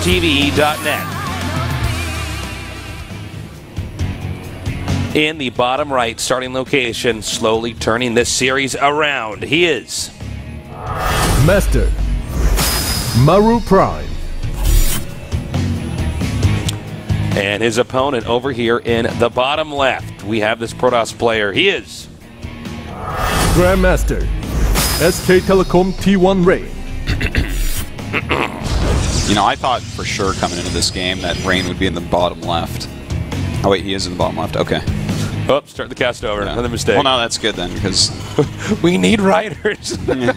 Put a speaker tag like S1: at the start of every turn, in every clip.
S1: GOMTV.net. In the bottom right starting location, slowly turning this series around, he is
S2: Master Maru Prime.
S1: And his opponent over here in the bottom left, we have this Protoss player. He is
S2: Grandmaster SK Telecom T1 Rain.
S3: You know, I thought for sure coming into this game that Rain would be in the bottom left. Oh wait, he is in the bottom left. Okay.
S1: Oh, start the cast over.
S3: Yeah.
S1: Another mistake.
S3: Well, no, that's good then, because
S1: we need riders. No,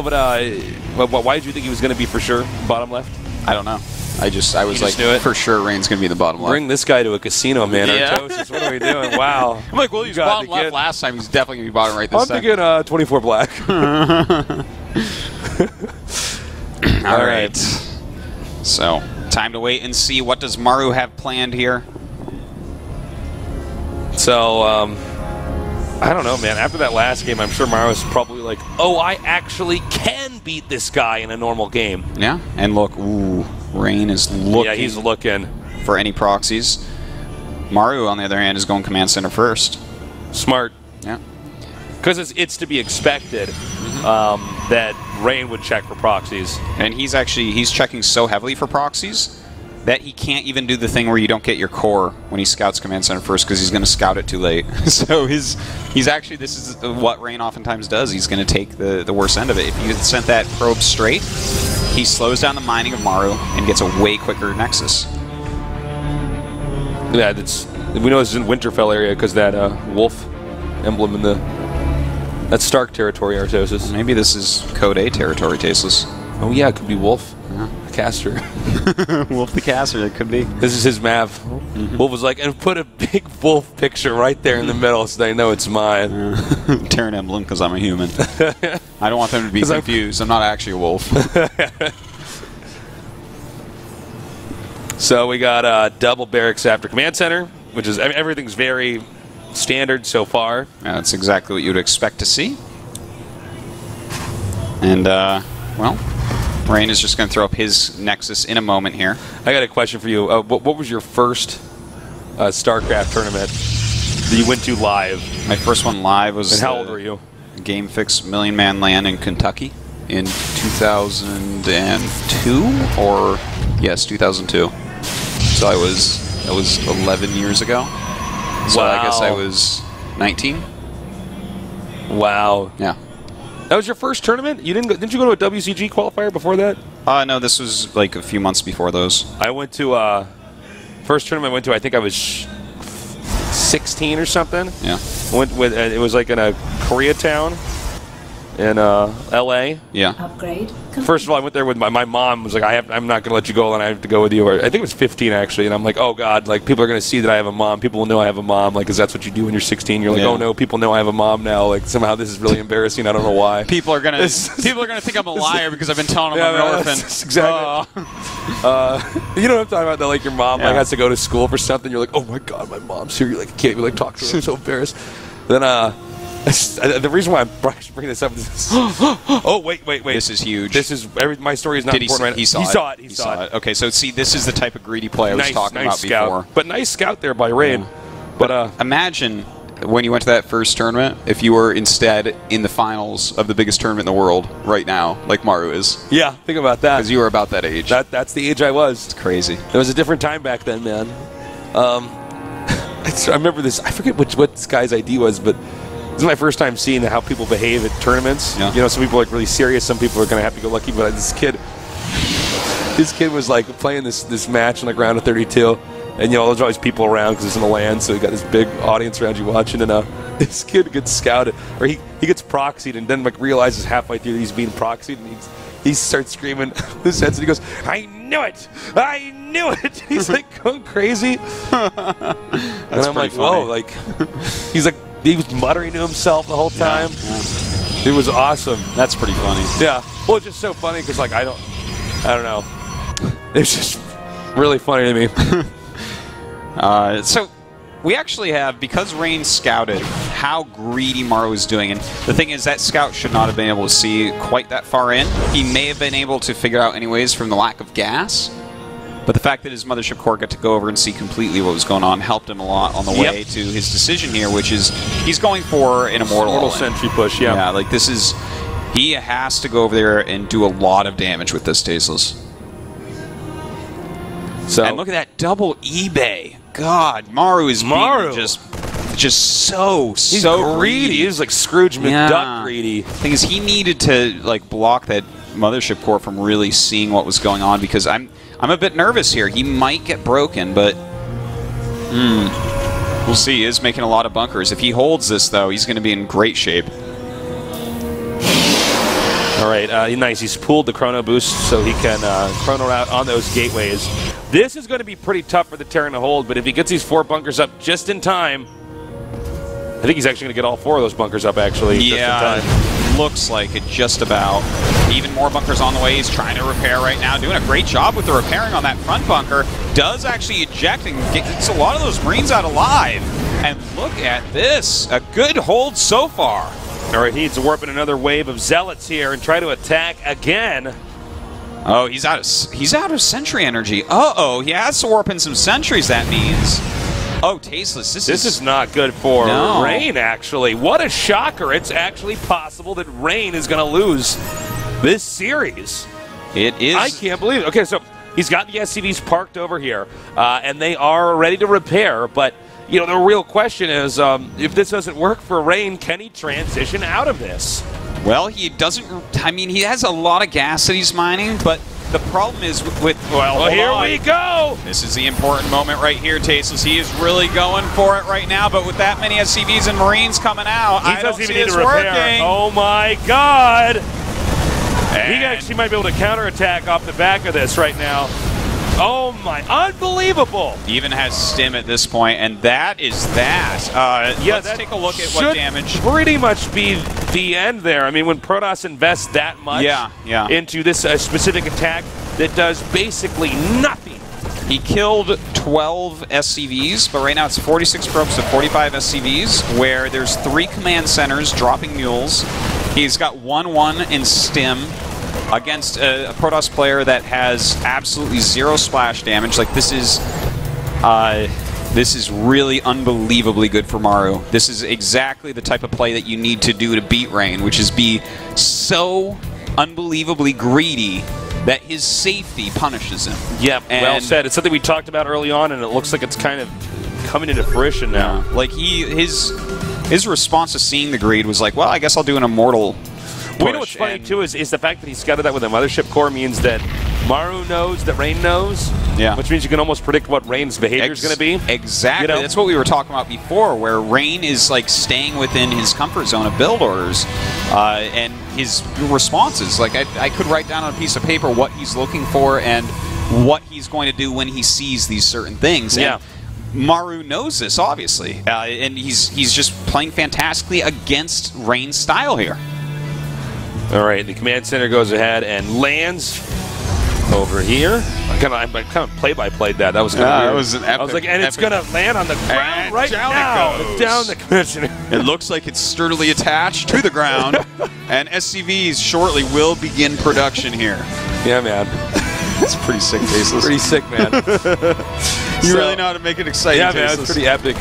S1: but why did you think he was going to be for sure bottom left?
S3: I don't know. I was like, for sure Rain's going to be the bottom left.
S1: Bring this guy to a casino, man.
S3: Yeah.
S1: Artosis, what are we doing? Wow.
S3: I'm like, well, he was bottom left last time. He's definitely going to be bottom right this time.
S1: I'm thinking 24 black.
S3: All right. So, time to wait and see. What does Maru have planned here?
S1: So, I don't know, man. After that last game, I'm sure Maru's probably like, oh, I actually can beat this guy in a normal game.
S3: Yeah. And look, ooh, Rain is looking.
S1: Yeah, he's looking
S3: for any proxies. Maru, on the other hand, is going command center first.
S1: Smart.
S3: Yeah.
S1: Because it's to be expected that Rain would check for proxies.
S3: And he's checking so heavily for proxies that he can't even do the thing where you don't get your core when he scouts command center first, because he's going to scout it too late. So this is what Rain oftentimes does. He's going to take the worst end of it. If you sent that probe straight, he slows down the mining of Maru and gets a way quicker Nexus.
S1: Yeah, we know it's in Winterfell area because that wolf emblem in that's Stark territory, Artosis.
S3: Maybe this is Code A territory, Tasteless.
S1: Oh yeah, it could be Wolf.
S3: Yeah.
S1: The caster.
S3: Wolf the caster, it could be.
S1: This is his map. Wolf was like, and put a big wolf picture right there in the middle so they know it's mine.
S3: Terran emblem because I'm a human. I don't want them to be confused. I'm not actually a wolf.
S1: So we got double barracks after command center, which is everything's very standard so far.
S3: Yeah, that's exactly what you'd expect to see. And, well, Rain is just going to throw up his Nexus in a moment here.
S1: I got a question for you. What was your first StarCraft tournament that you went to live?
S3: My first one live was...
S1: And how old were you?
S3: Game Fix Million Man Land in Kentucky in 2002? Or, yes, 2002. So that was 11 years ago. So
S1: wow.
S3: I guess I was 19.
S1: Wow.
S3: Yeah.
S1: That was your first tournament? Didn't you go to a WCG qualifier before that?
S3: No, this was like a few months before those.
S1: I went to first tournament I went to. I think I was 16 or something.
S3: Yeah.
S1: It was like in a Koreatown in LA.
S3: Yeah.
S4: Upgrade.
S1: First of all, I went there with my mom. Was like, I'm not going to let you go, and I have to go with you. Or I think it was 15 actually, and I'm like, oh god, like people are going to see that I have a mom. People will know I have a mom, like, because that's what you do when you're 16. You're like, oh no, people know I have a mom now. Like somehow this is really embarrassing. I don't know why.
S3: People are gonna think I'm a liar because I've been telling them I'm an orphan.
S1: Exactly. You know what I'm talking about? Though, like your mom like has to go to school for something. You're like, oh my god, my mom's here. You like can't even like talk to her. I'm so embarrassed. Then the reason why I'm bringing this up is oh wait.
S3: This is huge.
S1: This is my story is not important right now. He saw it.
S3: Okay, so see, this is the type of greedy play I was talking about
S1: scout.
S3: before.
S1: But nice scout there by Rain.
S3: Yeah.
S1: But
S3: imagine when you went to that first tournament, if you were instead in the finals of the biggest tournament in the world right now, like Maru is.
S1: Yeah, think about that.
S3: Because you were about that age.
S1: That's the age I was.
S3: It's crazy.
S1: It was a different time back then, man. I remember this. I forget what this guy's ID was, but this is my first time seeing how people behave at tournaments.
S3: Yeah.
S1: You know, some people are like really serious. Some people are kind of happy-go-lucky. But this kid was like playing this match in like round of 32, and you know there's always people around because it's in the land, so you got this big audience around you watching. And this kid gets scouted, or he gets proxied, and then like realizes halfway through that he's being proxied, and he starts screaming his head, and he goes, "I knew it! I knew it!" He's like going crazy, and I'm like,
S3: funny.
S1: whoa, like he's like. He was muttering to himself the whole time. Yeah. It was awesome.
S3: That's pretty funny.
S1: Yeah. Well, it's just so funny because, like, I don't know. It's just really funny to me.
S3: So we actually have, because Rain scouted how greedy Maru is doing. And the thing is, that scout should not have been able to see quite that far in. He may have been able to figure out anyways from the lack of gas. But the fact that his mothership core got to go over and see completely what was going on helped him a lot on the way to his decision here, which is he's going for an Immortal
S1: Sentry push, yeah.
S3: Like this is... He has to go over there and do a lot of damage with this Tasteless.
S1: So,
S3: and look at that double eBay. God, Maru is just so greedy.
S1: He's like Scrooge McDuck greedy.
S3: Thing is, he needed to like block that mothership core from really seeing what was going on, because I'm a bit nervous here. He might get broken, but we'll see. He is making a lot of bunkers. If he holds this, though, he's going to be in great shape.
S1: All right, nice. He's pulled the chrono boost so he can chrono out on those gateways. This is going to be pretty tough for the Terran to hold, but if he gets these 4 bunkers up just in time, I think he's actually going to get all 4 of those bunkers up, actually, just in time.
S3: Looks like it just about. Even more bunkers on the way. He's trying to repair right now. Doing a great job with the repairing on that front bunker. Does actually eject and gets a lot of those Marines out alive. And look at this. A good hold so far.
S1: All right, he needs to warp in another wave of Zealots here and try to attack again.
S3: Oh, he's out of sentry energy. Uh-oh, he has to warp in some sentries, that means. Oh, Tasteless, this is
S1: not good for Rain, actually. What a shocker. It's actually possible that Rain is going to lose this series.
S3: It is.
S1: I can't believe it. Okay, so he's got the SCVs parked over here, and they are ready to repair, but you know, the real question is, if this doesn't work for Rain, can he transition out of this?
S3: Well, he doesn't. I mean, he has a lot of gas that he's mining, but the problem is with
S1: well, here we go.
S3: This is the important moment right here, Tasteless. He is really going for it right now, but with that many SCVs and Marines coming out, I don't see this working.
S1: Oh my God! And he actually might be able to counterattack off the back of this right now. Oh my, unbelievable!
S3: Even has stim at this point, and that is that. Let's take a look at what damage.
S1: Pretty much be the end there. I mean, when Protoss invests that much into this specific attack that does basically nothing.
S3: He killed 12 SCVs, but right now it's 46 probes to 45 SCVs, where there's 3 command centers dropping mules. He's got 1-1 in stim against a Protoss player that has absolutely 0 splash damage. Like, this is really unbelievably good for Maru. This is exactly the type of play that you need to do to beat Rain, which is be so unbelievably greedy that his safety punishes him.
S1: Yep, well said. It's something we talked about early on, and it looks like it's kind of coming into fruition now.
S3: Yeah. Like, his response to seeing the greed was like, well, I guess I'll do an Immortal push.
S1: Well, you know what's funny, too, is the fact that he scouted that with a Mothership Core means that Maru knows that Rain knows, which means you can almost predict what Rain's behavior is going to be.
S3: Exactly. You know? That's what we were talking about before, where Rain is like staying within his comfort zone of build orders, and his responses. Like, I could write down on a piece of paper what he's looking for and what he's going to do when he sees these certain things.
S1: Yeah.
S3: And Maru knows this, obviously, and he's just playing fantastically against Rain's style here.
S1: All right, the command center goes ahead and lands over here. I kind of play-by-played that. That was kind of weird.
S3: That was an epic.
S1: I was like, and it's going to land on the ground right now. It's down the command center.
S3: It looks like it's sturdily attached to the ground, and SCVs shortly will begin production here.
S1: Yeah, man.
S3: It's pretty sick, Tasteless.
S1: Pretty sick, man.
S3: You really know how to make it exciting,
S1: yeah, man, it's pretty epic.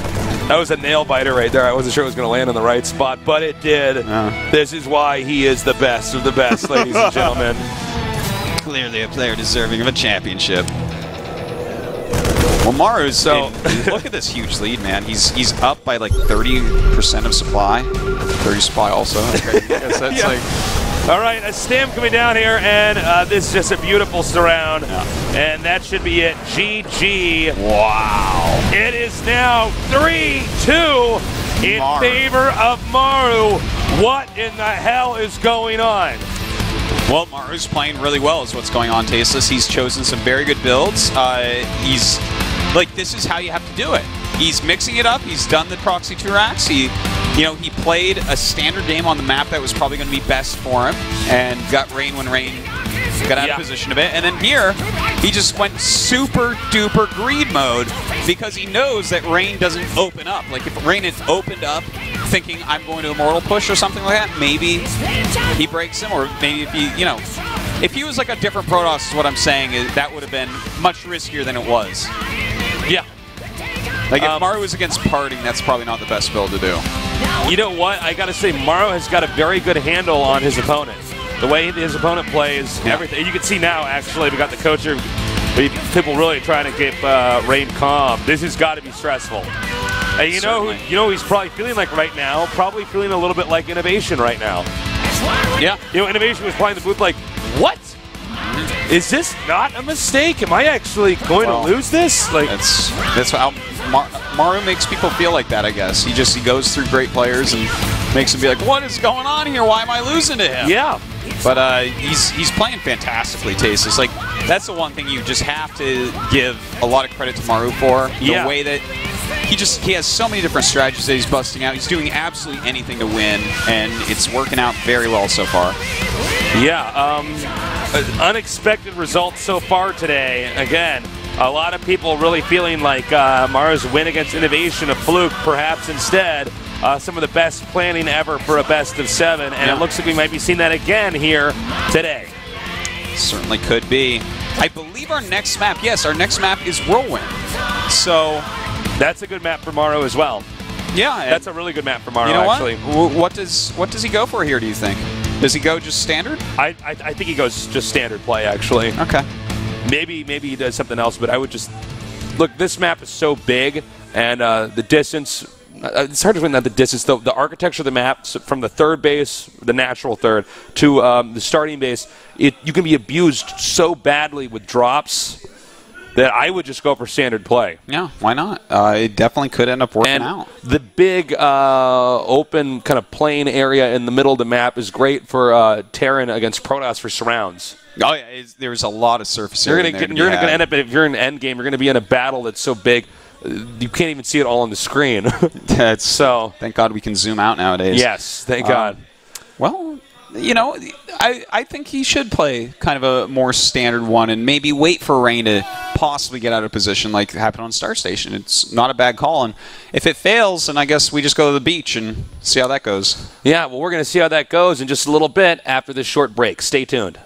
S1: That was a nail-biter right there. I wasn't sure it was going to land on the right spot, but it did. This is why he is the best of the best, ladies and gentlemen.
S3: Clearly a player deserving of a championship. Well, Maru's look at this huge lead, man. He's up by like 30% of supply. 30 supply also. Okay. Yes, that's like...
S1: All right, a stem coming down here, and this is just a beautiful surround. And that should be it. GG.
S3: Wow.
S1: It is now 3-2 in favor of Maru. What in the hell is going on?
S3: Well, Maru's playing really well is what's going on, Tasteless. He's chosen some very good builds. He's like, this is how you have to do it. He's mixing it up. He's done the proxy 2-racks. He played a standard game on the map that was probably going to be best for him and got Rain when Rain got out of position a bit. And then here, he just went super duper greed mode because he knows that Rain doesn't open up. Like, if Rain had opened up thinking I'm going to Immortal push or something like that, maybe he breaks him, or maybe if he, you know, if he was like a different Protoss, is what I'm saying, that would have been much riskier than it was.
S1: Yeah.
S3: Like if Maru was against Parting, that's probably not the best build to do.
S1: You know what? I got to say, Maru has got a very good handle on his opponent. The way his opponent plays, everything. You can see now, actually, we got the coach here. People really trying to keep Rain calm. This has got to be stressful. And you know who he's probably feeling like right now? Probably feeling a little bit like Innovation right now.
S3: Yeah.
S1: You know, Innovation was playing the booth like, what? Is this not a mistake? Am I actually going to lose this? Like
S3: that's how Maru makes people feel like that, I guess. He goes through great players and makes them be like, what is going on here? Why am I losing to him?
S1: Yeah.
S3: But he's playing fantastically, Tasteless. Like, that's the one thing you just have to give a lot of credit to Maru for. The way that he has so many different strategies that he's busting out. He's doing absolutely anything to win, and it's working out very well so far.
S1: Yeah, unexpected results so far today. Again, a lot of people really feeling like Maru's win against Innovation a fluke, perhaps instead. Some of the best planning ever for a best of 7, and it looks like we might be seeing that again here today.
S3: Certainly could be. I believe our next map, our next map is Whirlwind. So
S1: that's a good map for Maru as well.
S3: Yeah,
S1: that's a really good map for Maru.
S3: You know
S1: actually.
S3: What does he go for here? Do you think? Does he go just standard?
S1: I think he goes just standard play actually.
S3: Okay.
S1: Maybe he does something else, but I would just look. This map is so big, and the distance. It's hard to win that the distance, though. The architecture of the map, from the third base, the natural third, to the starting base, you can be abused so badly with drops that I would just go for standard play.
S3: Yeah, why not? It definitely could end up working out.
S1: The big open kind of plain area in the middle of the map is great for Terran against Protoss for surrounds.
S3: Oh yeah, there's a lot of surface area.
S1: You're going to end up, if you're in end game, you're going to be in a battle that's so big. You can't even see it all on the screen. So
S3: thank God we can zoom out nowadays.
S1: Yes, thank God.
S3: Well, you know, I think he should play kind of a more standard one and maybe wait for Rain to possibly get out of position like happened on Star Station. It's not a bad call. And if it fails, then I guess we just go to the beach and see how that goes.
S1: Yeah, well, we're going to see how that goes in just a little bit after this short break. Stay tuned.